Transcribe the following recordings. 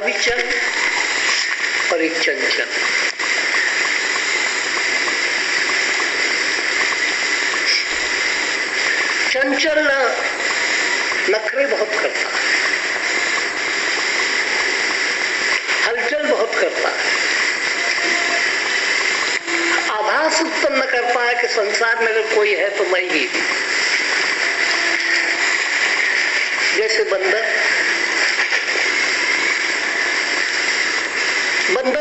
अविचल और एक चंचल। चंचल नखरे बहुत करता है, हलचल बहुत करता है, आभास उत्पन्न करता है कि संसार में अगर कोई है तो मैं ही। जैसे बंदर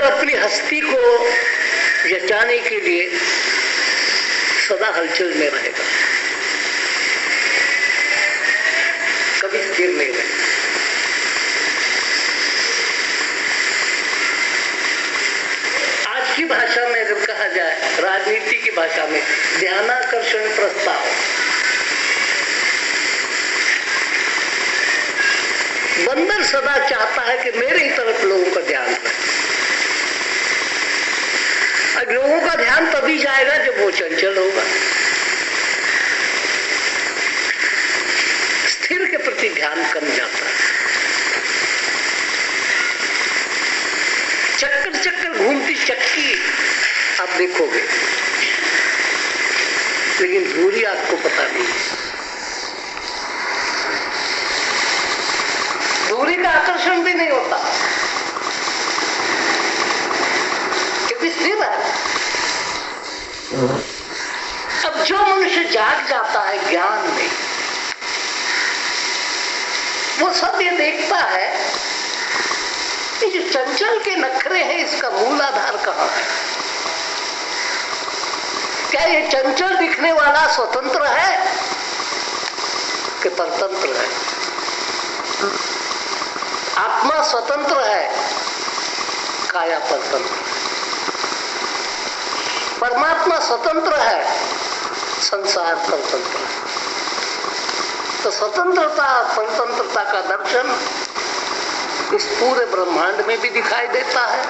अपनी हस्ती को जचाने के लिए सदा हलचल में रहेगा, कभी स्थिर नहीं रहेगा। आज की भाषा में अगर कहा जाए, राजनीति की भाषा में, ध्यानाकर्षण प्रस्ताव। बंदर सदा चाहता है कि मेरे ही तरफ लोगों का ध्यान रहे। अब लोगों का ध्यान तभी जाएगा जब वो चंचल होगा, स्थिर के प्रति ध्यान कम जाता है। चक्कर चक्कर घूमती चक्की आप देखोगे, लेकिन दूरी आपको पता नहीं है। दूरी का आकर्षण भी नहीं होता क्योंकि स्थिर है। अब जो मनुष्य जाग जाता है ज्ञान में, वो सब ये देखता है कि जो चंचल के नखरे हैं इसका मूल आधार कहाँ है। क्या ये चंचल दिखने वाला स्वतंत्र है कि परतंत्र है? आत्मा स्वतंत्र है, काया परतंत्र। परमात्मा स्वतंत्र है, संसार परतंत्र है। तो स्वतंत्रता परतंत्रता का दर्शन इस पूरे ब्रह्मांड में भी दिखाई देता है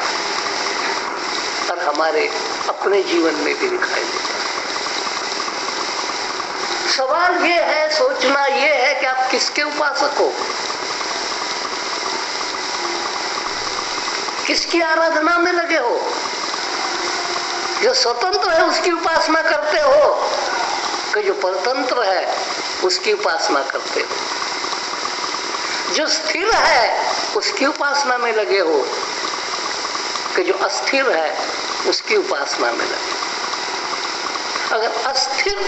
और हमारे अपने जीवन में भी दिखाई देता है। सवाल ये है, सोचना ये है कि आप किसके उपासक हो, किसकी आराधना में लगे हो। जो स्वतंत्र है उसकी उपासना करते हो कि जो परतंत्र है उसकी उपासना करते हो। जो स्थिर है उसकी उपासना में लगे हो कि जो अस्थिर है उसकी उपासना में लगे। अगर अस्थिर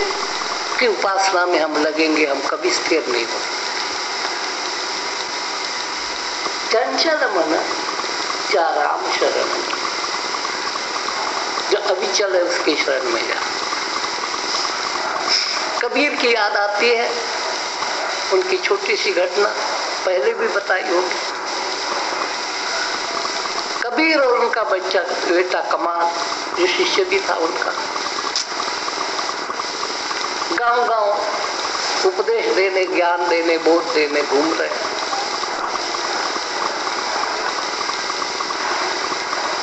की उपासना में हम लगेंगे, हम कभी स्थिर नहीं हो। चंचल मन चाराम शरण, जो अविचल है उसके शरण में जा। कबीर की याद आती है, उनकी छोटी सी घटना पहले भी बताई होगी। कबीर और उनका बच्चा बेटा कमाल, जो शिष्य भी था उनका, गांव-गांव उपदेश देने, ज्ञान देने, बोध देने घूम रहे।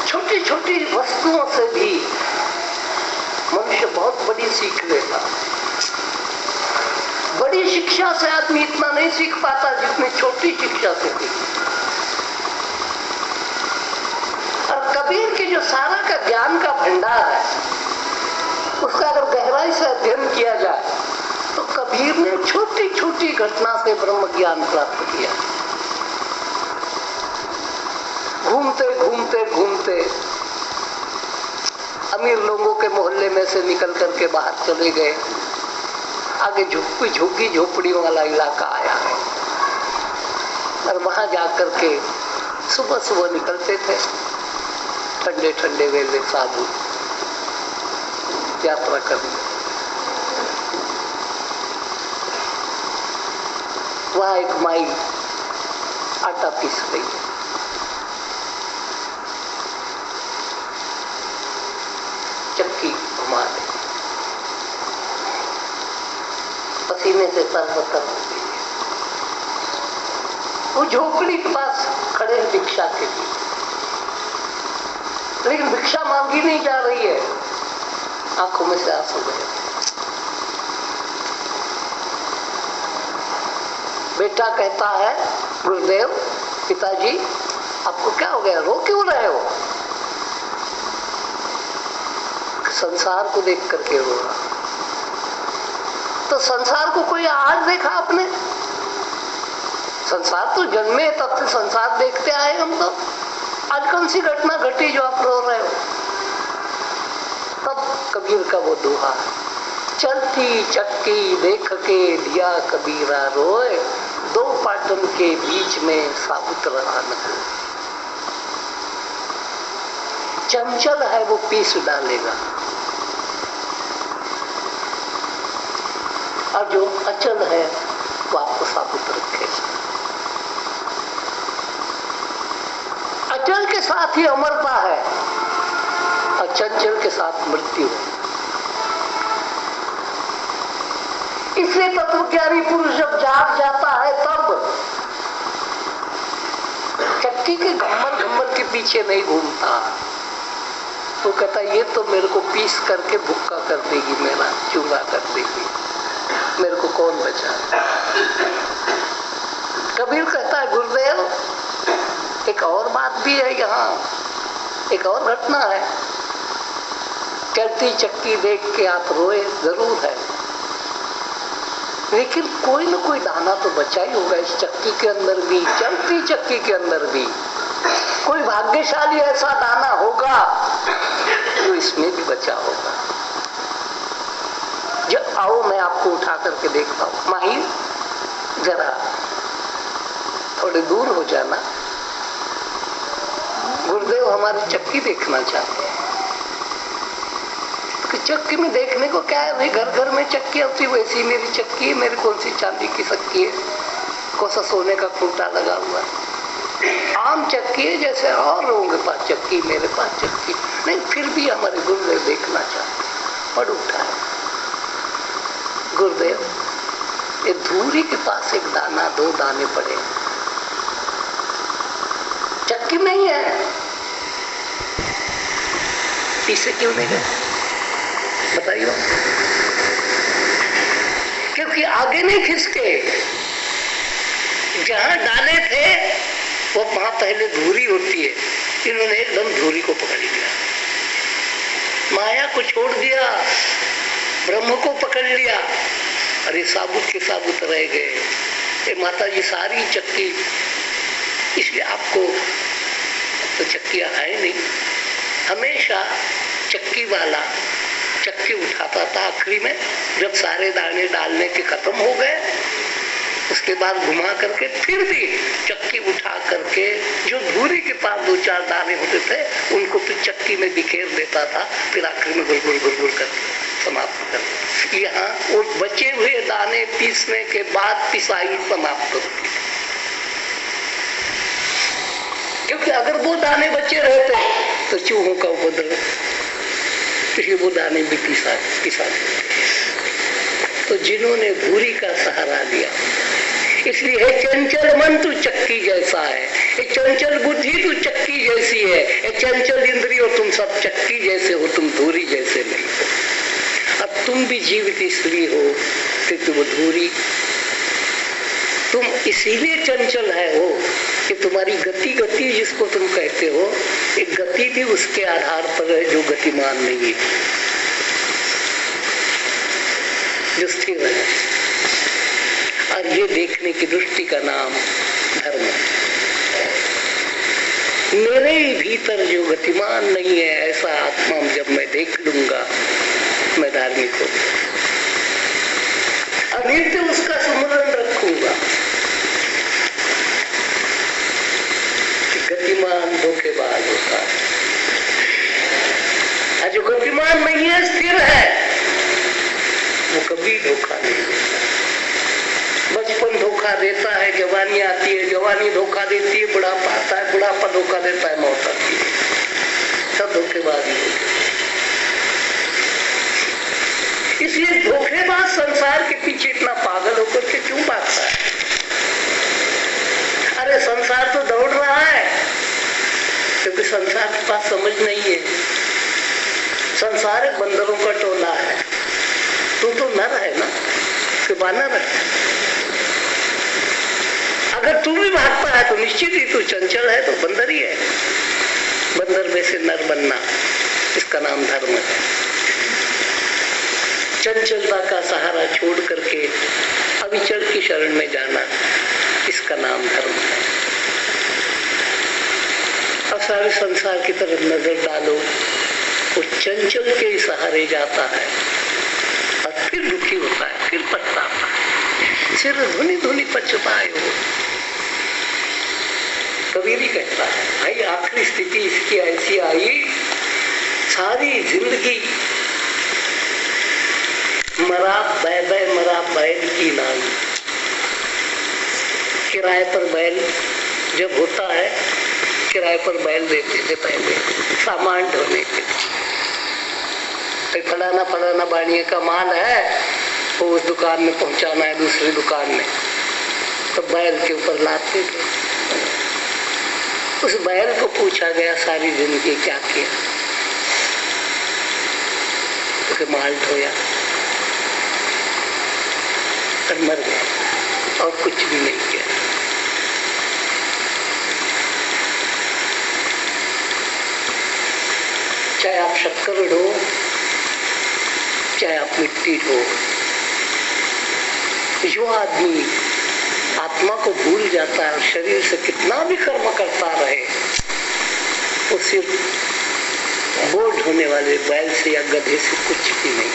छोटी छोटी वस्तुओं से भी मनुष्य बहुत बड़ी सीख लेता। बड़ी शिक्षा से आदमी इतना नहीं सीख पाता जितनी छोटी शिक्षा से सीख। और कबीर के जो सारा का ज्ञान का भंडार है, उसका अगर गहराई से अध्ययन किया जाए तो कबीर ने छोटी छोटी घटना से ब्रह्म ज्ञान प्राप्त किया। घूमते घूमते घूमते अमीर लोगों के मोहल्ले में से निकल करके बाहर चले गए। आगे झुग्गी झोपड़ियों वाला इलाका आया है और वहां जाकर के सुबह सुबह निकलते थे ठंडे ठंडे वेले साधु यात्रा करने। वहां एक माई आटा पीस रही है। चक्की घुमा रही, पसीने से तरबतर हो गई है। वो झोपड़ी के पास खड़े हैं भिक्षा के लिए, लेकिन भिक्षा मांगी नहीं जा रही है। आंखों में से आंसू गए। बेटा कहता है, गुरुदेव पिताजी आपको क्या हो गया, रो क्यों रहे हो? संसार को देख करके रो रहा। तो संसार को कोई आज देखा आपने? संसार तो जन्मे तब से संसार देखते आए हम तो। आज कौन सी घटना घटी जो आप रो रहे हो? तब कबीर का वो दोहा, चलती चक्की देख के दिया कबीरा रोए, दो पाटन के बीच में साबुत रहा न कोई। चंचल है वो पीस डालेगा, और जो अचल है वो आपको साबुत रखेगा। अचल के साथ ही अमरता है और चंचल के साथ मृत्यु है। इसलिए तत्वज्ञानी पुरुष जब जाग जाता है तब चक्की के घम्मर के पीछे नहीं घूमता। वो कहता ये तो मेरे को पीस करके भुक्का कर देगी, मेरा चूरा कर देगी, मेरे को कौन बचा। कबीर कहता है गुरुदेव एक और बात भी है, यहाँ एक और घटना है। चलती चक्की देख के आप रोए जरूर है, लेकिन कोई न कोई दाना तो बचा ही होगा इस चक्की के अंदर भी, चलती चक्की के अंदर भी कोई भाग्यशाली ऐसा दाना होगा जो इसमें भी बचा होगा। जब आओ मैं आपको उठा करके देखता हूँ। माही जरा थोड़े दूर हो जाना, गुरुदेव हमारी चक्की देखना चाहते हैं। तो चक्की में देखने को क्या है भाई, घर घर में चक्की होती, वैसी मेरी चक्की है। मेरी कौन सी चांदी की चक्की है, कौन सा सोने का खूंटा लगा हुआ है। आम चक्की है जैसे और लोगों के पास चक्की, मेरे पास चक्की नहीं। फिर भी हमारे गुरुदेव देखना चाहते, पड़ उठा है। गुरुदेव ये धूरी के पास एक दाना, दो दाने पड़े, चक्की नहीं है, पीछे क्यों नहीं गए बताइए? क्योंकि आगे नहीं खिसके, जहां डाले थे वो वहां पहले धूरी होती है, इन्होंने एकदम धूरी को पकड़ लिया, माया को छोड़ दिया, ब्रह्म को पकड़ लिया। अरे साबुत के साबुत रह गए। ये माता जी सारी चक्की, इसलिए आपको तो चक्कियां है नहीं। हमेशा चक्की वाला चक्की उठाता था, आखिरी में जब सारे दाने डालने के खत्म हो गए उसके बाद घुमा करके फिर भी चक्की उठा करके जो धूरी के पास दो चार दाने होते थे उनको फिर चक्की में बिखेर देता था, फिर आखिर में गुड़गुड़ गुड़गुड़ करके समाप्त कर। यहाँ वो बचे हुए दाने पीसने के बाद पिसाई समाप्त होती, क्योंकि अगर वो दाने बचे रहते तो चूहों का उपद्रव, इसलिए वो दाने भी पिसा। तो जिन्होंने धूरी का सहारा लिया, इसलिए हे चंचल मन तू चक्की जैसा है, हे चंचल बुद्धि तू चक्की जैसी है, हे चंचल इंद्रियों तुम सब चक्की जैसे हो, तुम धूरी जैसे नहीं हो। अब तुम भी जीवित इसलिए हो कि तुम धूरी, तुम इसीलिए चंचल है हो कि तुम्हारी गति जिसको तुम कहते हो, एक गति भी उसके आधार पर है जो गतिमान नहीं है, जो स्थिर है। और ये देखने की दृष्टि का नाम धर्म है। मेरे ही भीतर जो गतिमान नहीं है ऐसा आत्मा जब मैं देख लूंगा, मैं धार्मिक हूँ, अनित्य उसका स्मरण रखूंगा। गतिमान धोखेबाज होता है, और जो गतिमान नहीं है, स्थिर है, वो कभी धोखा नहीं देता। बचपन धोखा देता है, जवानी आती है, जवानी धोखा देती है, बुढ़ापा आता है, बुढ़ापा धोखा देता है, मौत आती है, सब धोखेबाजी होती है। इसलिए धोखेबाज संसार के पीछे इतना पागल होकर के क्यों भागता है? अरे संसार तो दौड़ रहा है क्योंकि संसार के पास समझ नहीं है। संसार एक बंदरों का टोला है, तू तो नर है ना कि बानर है। अगर तू भी भागता है तो निश्चित ही तू चंचल है, तो बंदर ही है। बंदर में से नर बनना, इसका नाम धर्म है। चंचलता का सहारा छोड़ करके अविचल की शरण में जाना, इसका नाम धर्म है। अब सारे संसार की तरफ नजर डालो, वो चंचल के सहारे जाता है और फिर दुखी होता है, फिर पछताता है, सिर धुनी धुनी पछताए हो। कबीर ही कहता है, भाई आखिरी स्थिति इसकी ऐसी आई, सारी जिंदगी मरा बैल की नाई। किराए पर बैल जब होता है, किराए पर बैल देते थे पहले सामान ढोने के। फलाना बाड़िए का माल है, वो उस दुकान में पहुंचाना है दूसरी दुकान में, तो बैल के ऊपर लादते थे। उस बैल को पूछा गया सारी जिंदगी क्या किया, तो माल ढोया और मर गया और कुछ भी नहीं किया। चाहे आप शक्कर ढो, चाहे आप मिट्टी ढो, जो आदमी आत्मा को भूल जाता है और शरीर से कितना भी कर्म करता रहे, वो सिर्फ बोझ ढोने वाले बैल से या गधे से कुछ भी नहीं।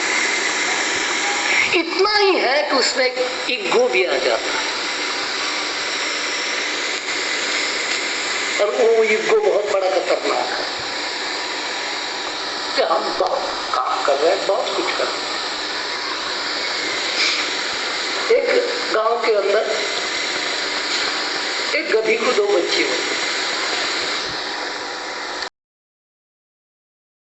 इतना ही है कि उसमें ईगो भी आ जाता है, और वो ईगो बहुत बड़ा खतरनाक है कि हम बहुत काम कर रहे हैं, बहुत कुछ कर रहे हैं। एक गांव के अंदर एक गधी को 2 बच्चे हुए।